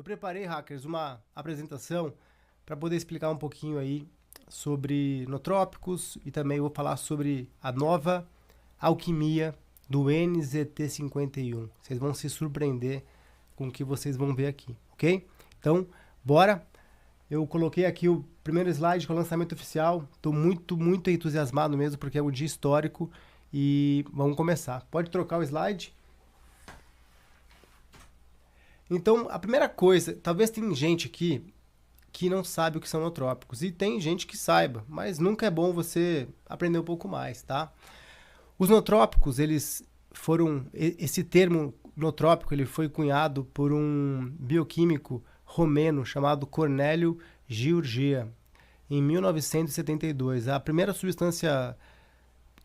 Eu preparei, hackers, uma apresentação para poder explicar um pouquinho aí sobre nootrópicos e também vou falar sobre a nova alquimia do NZT51. Vocês vão se surpreender com o que vocês vão ver aqui, ok? Então, bora! Eu coloquei aqui o primeiro slide com o lançamento oficial. Estou muito entusiasmado mesmo porque é um dia histórico e vamos começar. Pode trocar o slide? Então, a primeira coisa, talvez tem gente aqui que não sabe o que são nootrópicos e tem gente que saiba, mas nunca é bom você aprender um pouco mais, tá? Os nootrópicos, eles foram, esse termo nootrópico, ele foi cunhado por um bioquímico romeno chamado Cornélio Giurgia, em 1972. A primeira substância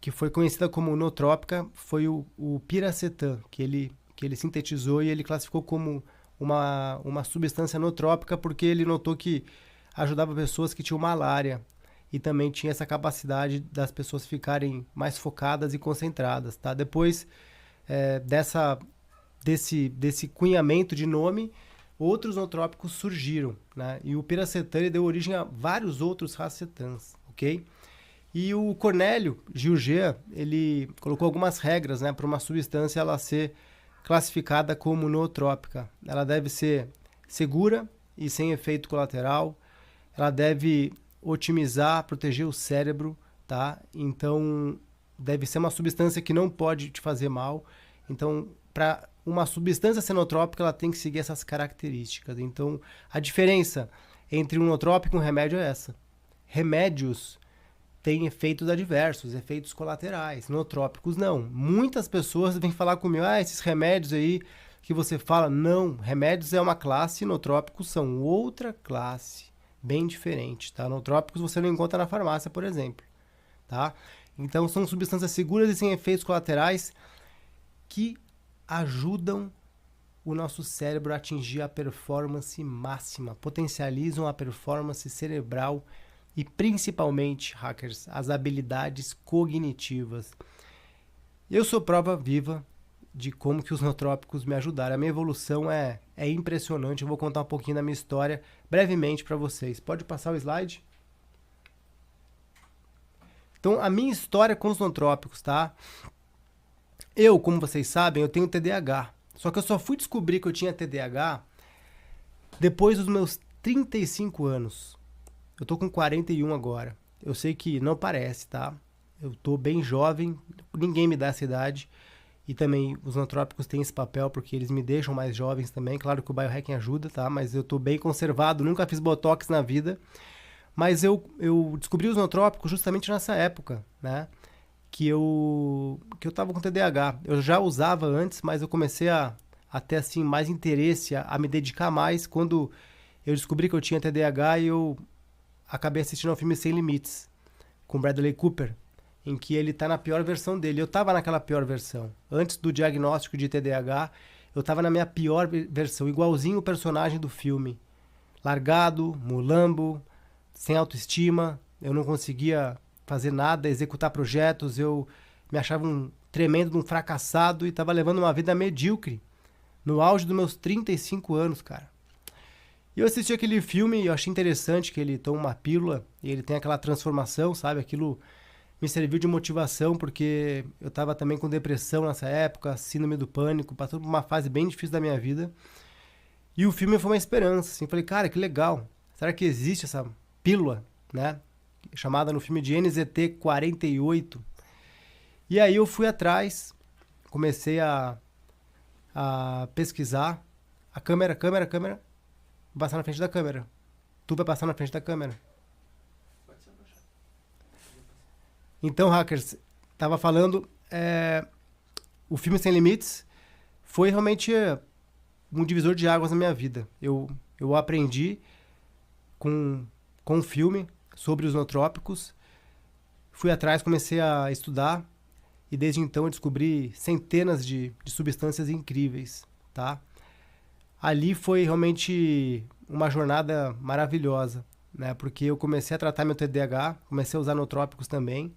que foi conhecida como nootrópica foi o piracetam, que ele sintetizou e ele classificou como uma substância nootrópica porque ele notou que ajudava pessoas que tinham malária e também tinha essa capacidade das pessoas ficarem mais focadas e concentradas, tá? Depois desse cunhamento de nome, outros nootrópicos surgiram, né? E o piracetam ele deu origem a vários outros racetams, ok? E o Cornélio Giurgia, ele colocou algumas regras, né, para uma substância ela ser classificada como nootrópica. Ela deve ser segura e sem efeito colateral. Ela deve otimizar, proteger o cérebro, tá? Então, deve ser uma substância que não pode te fazer mal. Então, para uma substância ser nootrópica, ela tem que seguir essas características. Então, a diferença entre um nootrópico e um remédio é essa. Remédios têm efeitos adversos, efeitos colaterais. Nootrópicos não. Muitas pessoas vêm falar comigo, esses remédios aí que você fala, não, remédios é uma classe, nootrópicos são outra classe, bem diferente, tá? Nootrópicos você não encontra na farmácia, por exemplo, tá? Então são substâncias seguras e sem efeitos colaterais que ajudam o nosso cérebro a atingir a performance máxima, potencializam a performance cerebral e principalmente, hackers, as habilidades cognitivas. Eu sou prova viva de como que os nootrópicos me ajudaram. A minha evolução é impressionante. Eu vou contar um pouquinho da minha história brevemente para vocês. Pode passar o slide? Então, a minha história com os nootrópicos, tá? Eu, como vocês sabem, eu tenho TDAH. Só que eu só fui descobrir que eu tinha TDAH depois dos meus 35 anos. Eu tô com 41 agora. Eu sei que não parece, tá? Eu tô bem jovem, ninguém me dá essa idade. E também os nootrópicos têm esse papel porque eles me deixam mais jovens também. Claro que o biohacking ajuda, tá? Mas eu tô bem conservado, nunca fiz botox na vida. Mas eu descobri os nootrópicos justamente nessa época, né? Que eu tava com TDAH. Eu já usava antes, mas eu comecei a ter assim, mais interesse, a me dedicar mais quando eu descobri que eu tinha TDAH e eu acabei assistindo ao filme Sem Limites, com Bradley Cooper, em que ele tá na pior versão dele. Eu tava naquela pior versão. Antes do diagnóstico de TDAH, eu tava na minha pior versão, igualzinho o personagem do filme. Largado, mulambo, sem autoestima, eu não conseguia fazer nada, executar projetos, eu me achava um tremendo de um fracassado e tava levando uma vida medíocre, no auge dos meus 35 anos, cara. E eu assisti aquele filme e eu achei interessante que ele toma uma pílula e ele tem aquela transformação, sabe? Aquilo me serviu de motivação porque eu estava também com depressão nessa época, síndrome do pânico, passando por uma fase bem difícil da minha vida. E o filme foi uma esperança, assim. Falei, cara, que legal. Será que existe essa pílula, né? Chamada no filme de NZT48. E aí eu fui atrás, comecei a pesquisar. A câmera. Vou passar na frente da câmera. Tu vai passar na frente da câmera. Então, hackers, tava falando, o filme Sem Limites foi realmente um divisor de águas na minha vida. Eu aprendi com o filme sobre os nootrópicos, fui atrás, comecei a estudar e desde então eu descobri centenas de substâncias incríveis, tá? Ali foi realmente uma jornada maravilhosa, né? Porque eu comecei a tratar meu TDAH, comecei a usar nootrópicos também.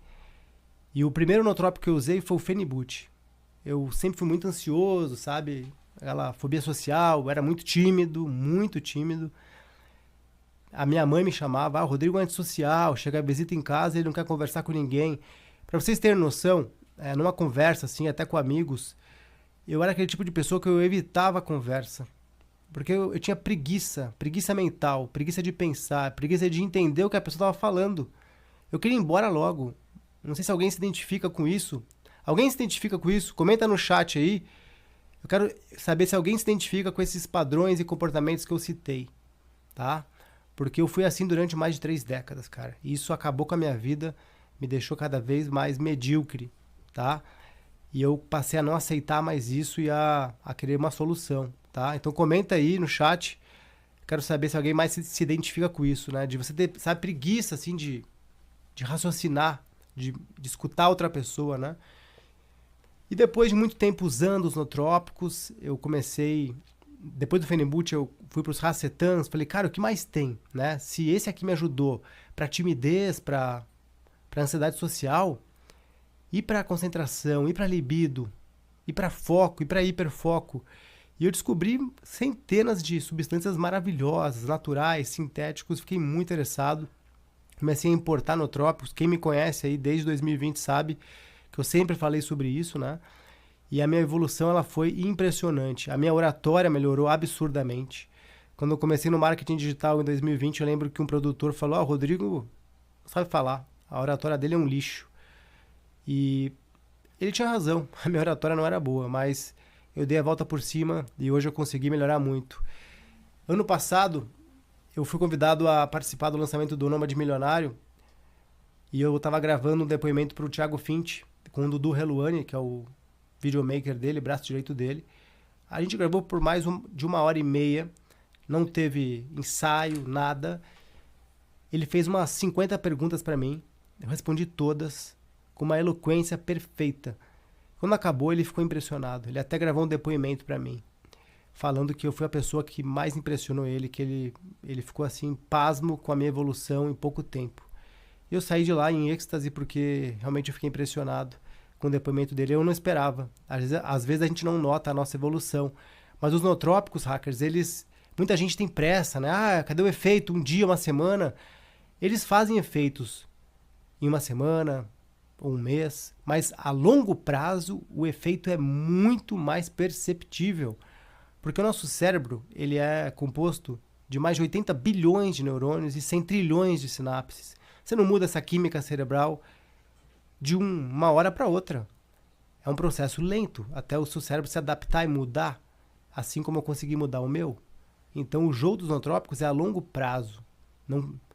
E o primeiro nootrópico que eu usei foi o Phenibut. Eu sempre fui muito ansioso, sabe? aquela fobia social, eu era muito tímido, muito tímido. A minha mãe me chamava, o Rodrigo é antissocial, chega a visita em casa e ele não quer conversar com ninguém. Pra vocês terem noção, numa conversa assim, até com amigos, eu era aquele tipo de pessoa que eu evitava a conversa. Porque eu tinha preguiça mental, preguiça de pensar, preguiça de entender o que a pessoa estava falando. Eu queria ir embora logo. Não sei se alguém se identifica com isso. Alguém se identifica com isso? Comenta no chat aí. Eu quero saber se alguém se identifica com esses padrões e comportamentos que eu citei, tá? Porque eu fui assim durante mais de 3 décadas, cara. E isso acabou com a minha vida, me deixou cada vez mais medíocre, tá? E eu passei a não aceitar mais isso e a querer uma solução, tá? Então comenta aí no chat. Quero saber se alguém mais se identifica com isso, né? De você ter, sabe, preguiça, assim, de raciocinar, de escutar outra pessoa, né? E depois de muito tempo usando os nootrópicos, eu comecei... Depois do Phenibut, eu fui para os racetans, falei, cara, o que mais tem, né? Se esse aqui me ajudou para timidez, para ansiedade social, e para concentração, e para libido, e para foco, e para hiperfoco. E eu descobri centenas de substâncias maravilhosas, naturais, sintéticos, fiquei muito interessado. Comecei a importar nootrópicos. Quem me conhece aí desde 2020 sabe que eu sempre falei sobre isso, né? E a minha evolução ela foi impressionante. A minha oratória melhorou absurdamente. Quando eu comecei no marketing digital em 2020, eu lembro que um produtor falou: o Rodrigo não sabe falar, a oratória dele é um lixo. E ele tinha razão, a minha oratória não era boa, mas eu dei a volta por cima e hoje eu consegui melhorar muito. Ano passado, eu fui convidado a participar do lançamento do Nômade Milionário e eu estava gravando um depoimento para o Thiago Finch, com o Dudu Heluani, que é o videomaker dele, braço direito dele. A gente gravou por mais de 1h30, não teve ensaio, nada. Ele fez umas 50 perguntas para mim, eu respondi todas com uma eloquência perfeita. Quando acabou, ele ficou impressionado. Ele até gravou um depoimento para mim, falando que eu fui a pessoa que mais impressionou ele, que ele ficou assim, pasmo com a minha evolução em pouco tempo. E eu saí de lá em êxtase porque realmente eu fiquei impressionado com o depoimento dele. Eu não esperava. Às vezes a gente não nota a nossa evolução. Mas os nootrópicos, hackers, muita gente tem pressa, né? Ah, cadê o efeito? Um dia, uma semana. Eles fazem efeitos em uma semana ou um mês, mas a longo prazo o efeito é muito mais perceptível. Porque o nosso cérebro ele é composto de mais de 80 bilhões de neurônios e 100 trilhões de sinapses. Você não muda essa química cerebral de uma hora para outra. É um processo lento, até o seu cérebro se adaptar e mudar, assim como eu consegui mudar o meu. Então o jogo dos nootrópicos é a longo prazo.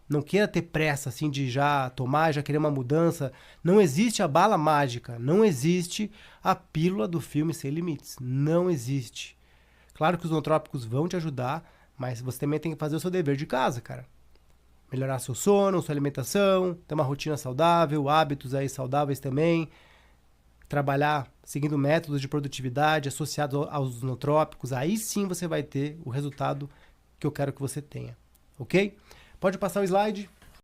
Não queira ter pressa assim de já tomar, já querer uma mudança. Não existe a bala mágica, não existe a pílula do filme Sem Limites. Não existe. Claro que os nootrópicos vão te ajudar, mas você também tem que fazer o seu dever de casa, cara. Melhorar seu sono, sua alimentação, ter uma rotina saudável, hábitos aí saudáveis também. Trabalhar seguindo métodos de produtividade associados aos nootrópicos. Aí sim você vai ter o resultado que eu quero que você tenha. Ok? Pode passar o slide.